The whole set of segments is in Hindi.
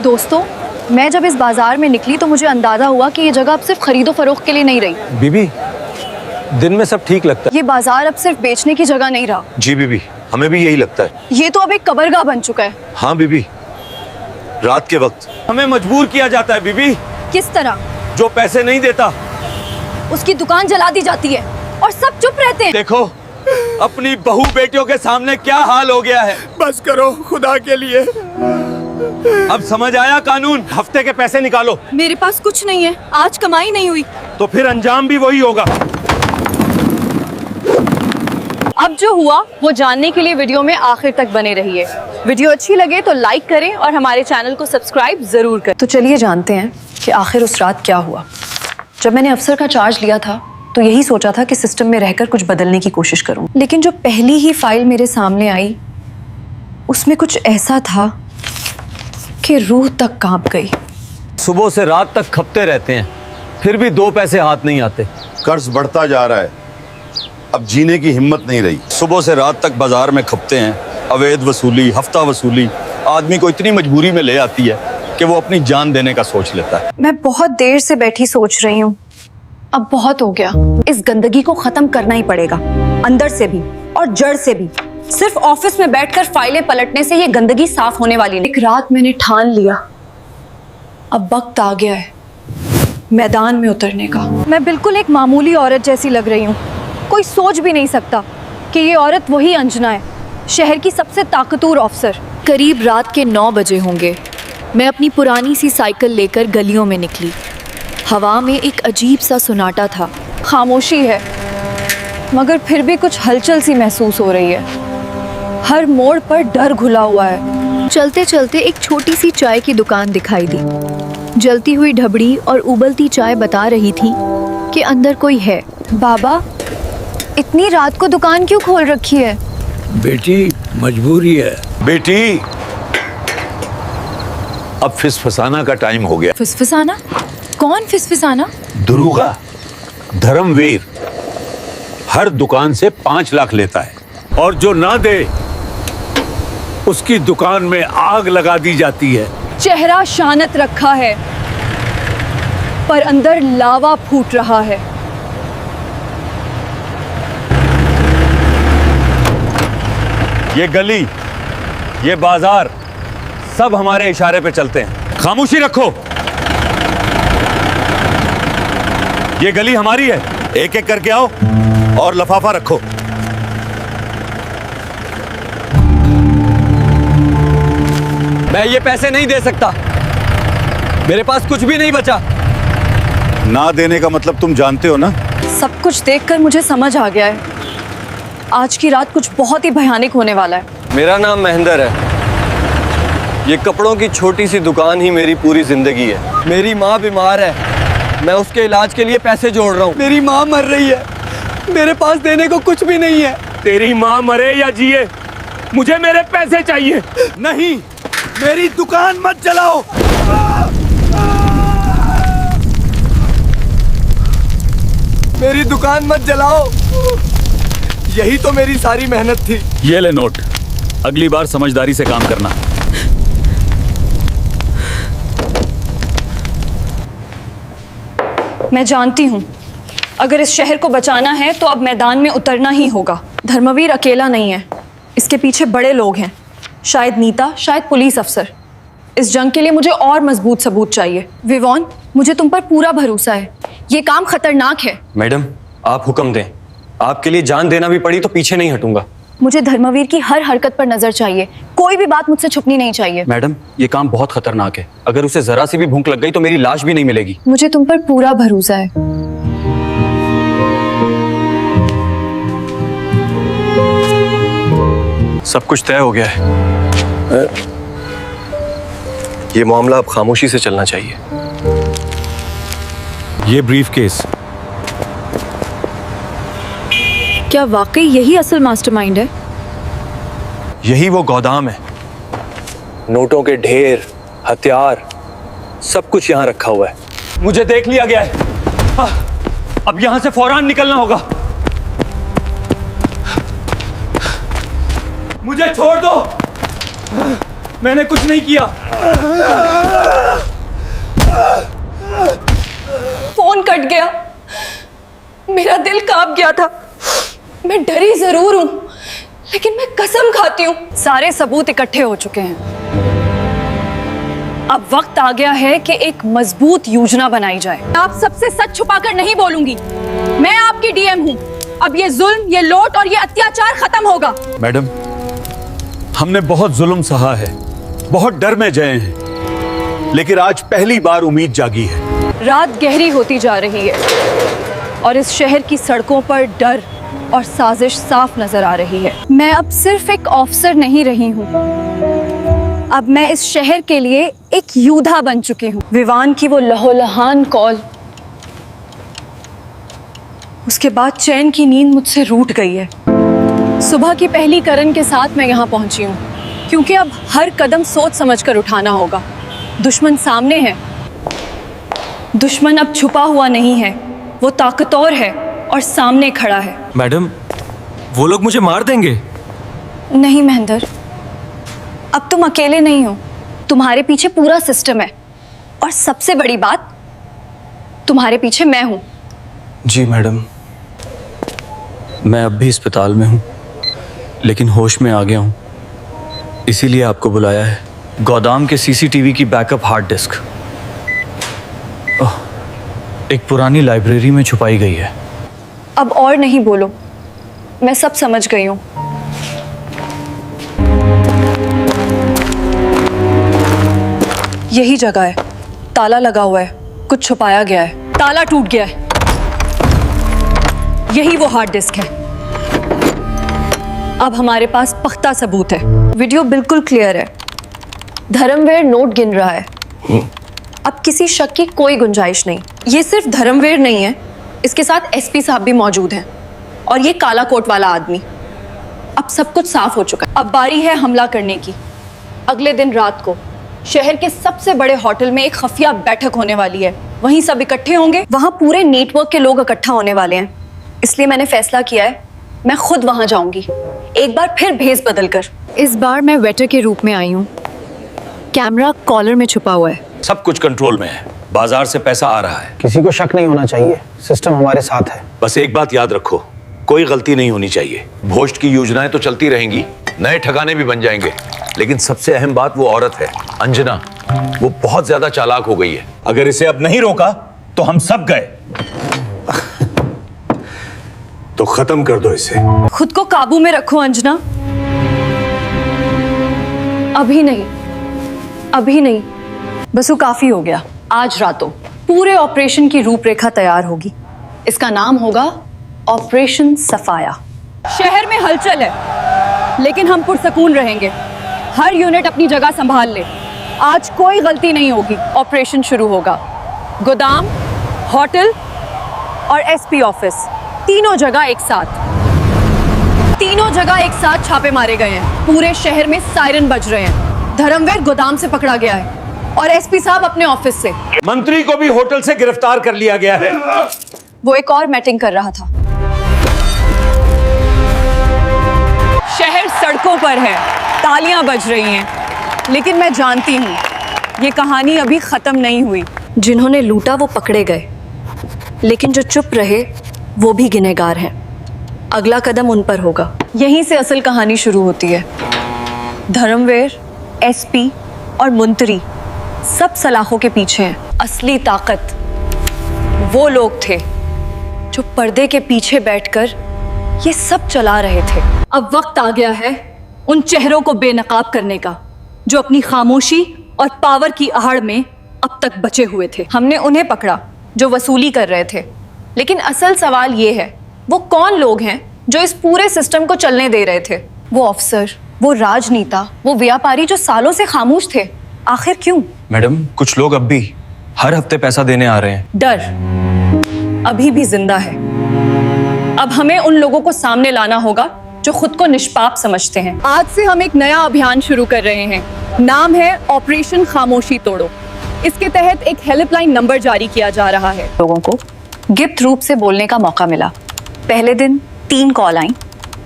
दोस्तों, मैं जब इस बाजार में निकली तो मुझे अंदाजा हुआ कि ये जगह अब सिर्फ खरीदो फरोख्त के लिए नहीं रही। बीबी, दिन में सब ठीक लगता है। ये बाजार अब सिर्फ बेचने की जगह नहीं रहा। जी बीबी, हमें भी यही लगता है। ये तो अब एक कबरगाह बन चुका है। हाँ बीबी, रात के वक्त हमें मजबूर किया जाता है बीबी। किस तरह? जो पैसे नहीं देता उसकी दुकान जला दी जाती है और सब चुप रहते हैं। देखो अपनी बहू बेटियों के सामने क्या हाल हो गया है। बस करो खुदा के लिए। अब समझ आया कानून? हफ्ते के पैसे निकालो। मेरे पास कुछ नहीं है, आज कमाई नहीं हुई। तो फिर अंजाम भी वही होगा। अब जो हुआ वो जानने के लिए वीडियो में आखिर तक बने रहिए। वीडियो अच्छी लगे तो लाइक करें और हमारे चैनल को सब्सक्राइब जरूर करें। तो चलिए जानते हैं कि आखिर उस रात क्या हुआ। जब मैंने अफसर का चार्ज लिया था तो यही सोचा था कि सिस्टम में रहकर कुछ बदलने की कोशिश करूं, लेकिन जो पहली ही फाइल मेरे सामने आई उसमें कुछ ऐसा था कि रूह तक कांप गई। सुबह से रात तक खपते रहते हैं, फिर भी 2 पैसे हाथ नहीं आते। कर्ज बढ़ता जा रहा है, अब जीने की हिम्मत नहीं रही। सुबह से रात तक बाजार में खपते हैं, अवैध वसूली, हफ्ता वसूली आदमी को इतनी मजबूरी में ले आती है कि वो अपनी जान देने का सोच लेता है। मैं बहुत देर से बैठी सोच रही हूँ, अब बहुत हो गया। इस गंदगी को खत्म करना ही पड़ेगा, अंदर से भी और जड़ से भी। सिर्फ ऑफिस में बैठकर फाइलें पलटने से ये गंदगी साफ होने वाली नहीं। एक रात मैंने ठान लिया, अब वक्त आ गया है मैदान में उतरने का। मैं बिल्कुल एक मामूली औरत जैसी लग रही हूँ। कोई सोच भी नहीं सकता कि ये औरत वही अंजना है, शहर की सबसे ताकतवर अफसर। करीब रात के 9 बजे होंगे। मैं अपनी पुरानी सी साइकिल लेकर गलियों में निकली। हवा में एक अजीब सा सुनाटा था। खामोशी है मगर फिर भी कुछ हलचल सी महसूस हो रही है। हर मोड़ पर डर घुला हुआ है। चलते चलते एक छोटी सी चाय की दुकान दिखाई दी। जलती हुई ढबड़ी और उबलती चाय बता रही थी कि अंदर कोई है। बाबा, इतनी रात को दुकान क्यों खोल रखी है? बेटी, मजबूरी है। बेटी, अब फिसफसाना का टाइम हो गया। फिसफिसाना? कौन फिसफिसाना? दुरुगा, धर्मवीर हर दुकान से 5 लाख लेता है और जो ना दे उसकी दुकान में आग लगा दी जाती है। चेहरा शानत रखा है पर अंदर लावा फूट रहा है। ये गली, ये बाजार सब हमारे इशारे पे चलते हैं। खामोशी रखो, ये गली हमारी है। एक एक करके आओ और लफाफा रखो। मैं ये पैसे नहीं दे सकता, मेरे पास कुछ भी नहीं बचा। ना देने का मतलब तुम जानते हो ना? सब कुछ देखकर मुझे समझ आ गया है, आज की रात कुछ बहुत ही भयानक होने वाला है। मेरा नाम महेंद्र है। ये कपड़ों की छोटी सी दुकान ही मेरी पूरी जिंदगी है। मेरी माँ बीमार है, मैं उसके इलाज के लिए पैसे जोड़ रहा हूँ। मेरी माँ मर रही है, मेरे पास देने को कुछ भी नहीं है। तेरी माँ मरे या जिए, मुझे मेरे पैसे चाहिए। नहीं, मेरी दुकान मत जलाओ। मेरी दुकान मत जलाओ, यही तो मेरी सारी मेहनत थी। ये ले नोट, अगली बार समझदारी से काम करना। मैं जानती हूँ अगर इस शहर को बचाना है तो अब मैदान में उतरना ही होगा। धर्मवीर अकेला नहीं है, इसके पीछे बड़े लोग हैं। शायद नीता, शायद पुलिस अफसर। इस जंग के लिए मुझे और मजबूत सबूत चाहिए। विवॉन, मुझे तुम पर पूरा भरोसा है। ये काम खतरनाक है। मैडम, आप हुक्म दें, आपके लिए जान देना भी पड़ी तो पीछे नहीं हटूंगा। मुझे धर्मवीर की हर हरकत पर नजर चाहिए, कोई भी बात मुझसे छुपनी नहीं चाहिए। मैडम, ये काम बहुत खतरनाक है, अगर उसे जरा सी भी भूख लग गई तो मेरी लाश भी नहीं मिलेगी। मुझे तुम पर पूरा भरोसा है। सब कुछ तय हो गया है। ये मामला अब खामोशी से चलना चाहिए। ये ब्रीफ केस। क्या वाकई यही असल मास्टरमाइंड है? यही वो गोदाम है, नोटों के ढेर, हथियार, सब कुछ यहाँ रखा हुआ है। मुझे देख लिया गया है, अब यहाँ से फौरन निकलना होगा। मुझे छोड़ दो, मैंने कुछ नहीं किया। फोन कट गया, मेरा दिल कांप गया था। मैं डरी जरूर हूं, लेकिन मैं कसम खाती हूं सारे सबूत इकट्ठे हो चुके हैं। अब वक्त आ गया है कि एक मजबूत योजना बनाई जाए। आप सबसे सच छुपाकर नहीं बोलूंगी। मैं आपकी डीएम हूं। अब ये जुल्म, ये लूट और ये अत्याचार खत्म होगा। मैडम, हमने बहुत जुल्म सहा है, बहुत डर में जए हैं, लेकिन आज पहली बार उम्मीद जागी है। रात गहरी होती जा रही है और इस शहर की सड़कों पर डर और साजिश साफ नजर आ रही है। मैं अब सिर्फ एक ऑफिसर नहीं रही हूँ, अब मैं इस शहर के लिए एक योद्धा बन चुकी हूँ। विवान की वो लहोलहान कॉल, उसके बाद चैन की नींद मुझसे रूठ गई है। सुबह की पहली करन के साथ मैं यहाँ पहुंची हूँ, क्योंकि अब हर कदम सोच समझकर उठाना होगा। दुश्मन सामने है, दुश्मन अब छुपा हुआ नहीं है, वो ताकतवर है और सामने खड़ा है। मैडम, वो लोग मुझे मार देंगे। नहीं महेंद्र, अब तुम अकेले नहीं हो, तुम्हारे पीछे पूरा सिस्टम है, और सबसे बड़ी बात, तुम्हारे पीछे मैं हूं। जी मैडम, मैं अब भी अस्पताल में हूँ, लेकिन होश में आ गया हूँ, इसीलिए आपको बुलाया है। गोदाम के सीसीटीवी की बैकअप हार्ड डिस्क एक पुरानी लाइब्रेरी में छुपाई गई है। अब और नहीं बोलो, मैं सब समझ गई हूं। यही जगह है, ताला लगा हुआ है, कुछ छुपाया गया है, ताला टूट गया है। यही वो हार्ड डिस्क है। अब हमारे पास पख्ता सबूत है, वीडियो बिल्कुल क्लियर है। धर्मवीर नोट गिन रहा है। अब किसी शक की कोई गुंजाइश नहीं। ये सिर्फ धर्मवीर नहीं है, इसके साथ एसपी साहब भी मौजूद हैं, और ये काला कोट वाला आदमी। अब सब कुछ साफ हो चुका है। अब बारी है हमला करने की। अगले दिन रात को शहर के सबसे बड़े होटल में एक खुफिया बैठक होने वाली है। वहीं सब इकट्ठे होंगे, वहां पूरे नेटवर्क के लोग इकट्ठा होने वाले हैं। इसलिए मैंने फैसला किया है, मैं खुद वहां जाऊंगी, एक बार फिर भेस बदल कर। इस बार मैं वेटर के रूप में आई हूँ। कैमरा कॉलर में छुपा हुआ है। सब कुछ कंट्रोल में है, बाजार से पैसा आ रहा है। किसी को शक नहीं होना चाहिए, सिस्टम हमारे साथ है। बस एक बात याद रखो, कोई गलती नहीं होनी चाहिए। भोष्ट की योजनाएं तो चलती रहेंगी, नए ठिकाने भी बन जाएंगे, लेकिन सबसे अहम बात वो औरत है, अंजना। वो बहुत ज्यादा चालाक हो गई है। अगर इसे अब नहीं रोका तो हम सब गए। तो खत्म कर दो इसे। खुद को काबू में रखो अंजना। अभी नहीं, अभी नहीं, बस वो काफी हो गया। आज रातों पूरे ऑपरेशन की रूपरेखा तैयार होगी। इसका नाम होगा ऑपरेशन सफाया। शहर में हलचल है, लेकिन हम पुरसकून रहेंगे। हर यूनिट अपनी जगह संभाल ले। आज कोई गलती नहीं होगी। ऑपरेशन शुरू होगा। गोदाम, होटल और एसपी ऑफिस, तीनों जगह एक साथ। तीनों जगह एक साथ छापे मारे गए हैं। पूरे शहर में सायरन बज रहे हैं। धर्मवीर गोदाम से पकड़ा गया है और एसपी साहब अपने ऑफिस से। मंत्री को भी होटल से गिरफ्तार कर लिया गया है। वो एक और मीटिंग कर रहा था। शहर सड़कों पर है, तालियां बज रही हैं, लेकिन मैं जानती हूँ ये कहानी अभी खत्म नहीं हुई। जिन्होंने लूटा वो पकड़े गए, लेकिन जो चुप रहे वो भी गिनेगार हैं। अगला कदम उन पर होगा। यहीं से असल कहानी शुरू होती है। धर्मवीर, एसपी और मंत्री सब सलाखों के पीछे हैं। असली ताकत वो लोग थे जो पर्दे के पीछे बैठकर ये सब चला रहे थे। अब वक्त आ गया है उन चेहरों को बेनकाब करने का, जो अपनी खामोशी और पावर की आड़ में अब तक बचे हुए थे। हमने उन्हें पकड़ा जो वसूली कर रहे थे, लेकिन असल सवाल ये है, वो कौन लोग हैं जो इस पूरे सिस्टम को चलने दे रहे थे? वो अफसर, वो राजनेता, वो व्यापारी जो सालों से खामोश थे। आखिर क्यों? मैडम, कुछ लोग अब भी हर हफ्ते पैसा देने आ रहे हैं। डर अभी भी जिंदा है। अब हमें उन लोगों को सामने लाना होगा जो खुद को निष्पाप समझते हैं। आज से हम एक नया अभियान शुरू कर रहे हैं। नाम है ऑपरेशन खामोशी तोड़ो। इसके तहत एक हेल्पलाइन नंबर जारी किया जा रहा है। लोगों को गिफ्ट रूप से बोलने का मौका मिला। पहले दिन 3 कॉल आई,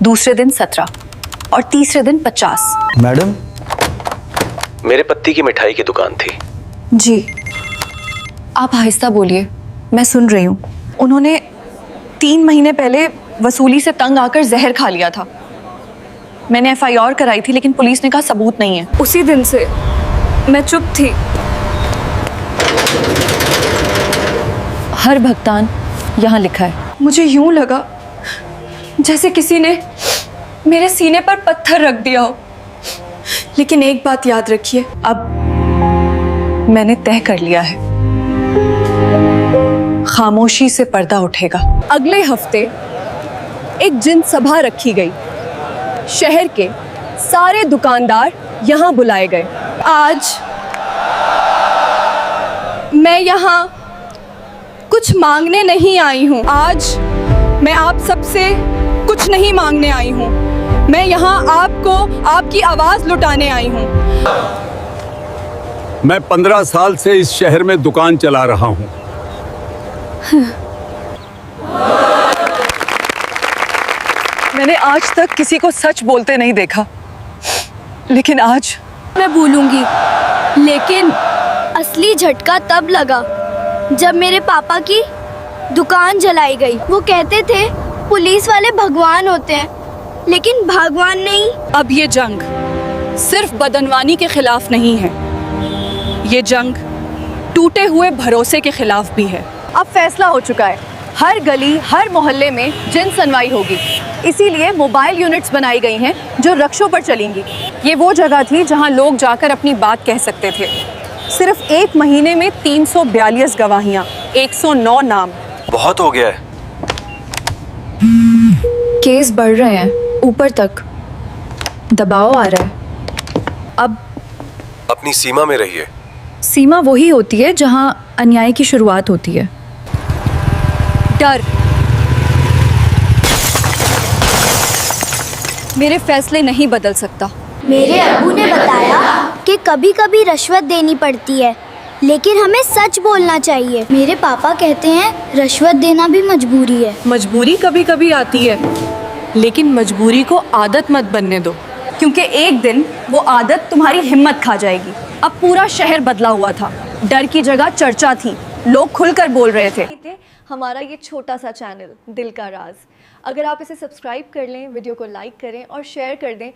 दूसरे दिन 17 और तीसरे दिन 50। मैडम, मेरे पत्ती की मिठाई की दुकान थी। जी, आप आहिस्ता बोलिए, मैं सुन रही हूँ। उन्होंने 3 महीने पहले वसूली से तंग आकर जहर खा लिया था। मैंने FIR कराई थी, लेकिन पुलिस ने कहा सबूत नहीं है। उसी दिन से मैं चुप थी। हर भुगतान यहाँ लिखा है। मुझे यूं लगा जैसे किसी ने मेरे सीने पर पत्थर रख दिया हो। लेकिन एक बात याद रखिए, अब मैंने तय कर लिया है, खामोशी से पर्दा उठेगा। अगले हफ्ते एक जनसभा रखी गई। शहर के सारे दुकानदार यहाँ बुलाए गए। आज मैं यहाँ कुछ मांगने नहीं आई हूँ। आज मैं आप सबसे कुछ नहीं मांगने आई हूँ। मैं यहाँ आपको आपकी आवाज लुटाने आई हूँ। मैं 15 साल से इस शहर में दुकान चला रहा हूँ। मैंने आज तक किसी को सच बोलते नहीं देखा, लेकिन आज मैं भूलूंगी। लेकिन असली झटका तब लगा जब मेरे पापा की दुकान जलाई गई। वो कहते थे पुलिस वाले भगवान होते हैं, लेकिन भगवान नहीं। अब ये जंग सिर्फ बदनवानी के खिलाफ नहीं है, ये जंग टूटे हुए भरोसे के खिलाफ भी है। अब फैसला हो चुका है, हर गली हर मोहल्ले में जन सुनवाई होगी। इसीलिए मोबाइल यूनिट्स बनाई गई हैं जो रक्षों पर चलेंगी। ये वो जगह थी जहां लोग जाकर अपनी बात कह सकते थे। सिर्फ 1 महीने में 342 गवाहियां, 109 नाम। बहुत हो गया है। केस बढ़ रहे हैं ऊपर तक, दबाव आ रहा है। अब अपनी सीमा में रहिए। सीमा वही होती है जहां अन्याय की शुरुआत होती है। डर मेरे फैसले नहीं बदल सकता। मेरे अब्बू ने बताया कि कभी कभी रिश्वत देनी पड़ती है, लेकिन हमें सच बोलना चाहिए। मेरे पापा कहते हैं रिश्वत देना भी मजबूरी है। मजबूरी कभी कभी आती है, लेकिन मजबूरी को आदत मत बनने दो, क्योंकि एक दिन वो आदत तुम्हारी हिम्मत खा जाएगी। अब पूरा शहर बदला हुआ था, डर की जगह चर्चा थी, लोग खुलकर बोल रहे थे। हमारा ये छोटा सा चैनल दिल का राज, अगर आप इसे सब्सक्राइब कर लें, वीडियो को लाइक करें और शेयर कर दें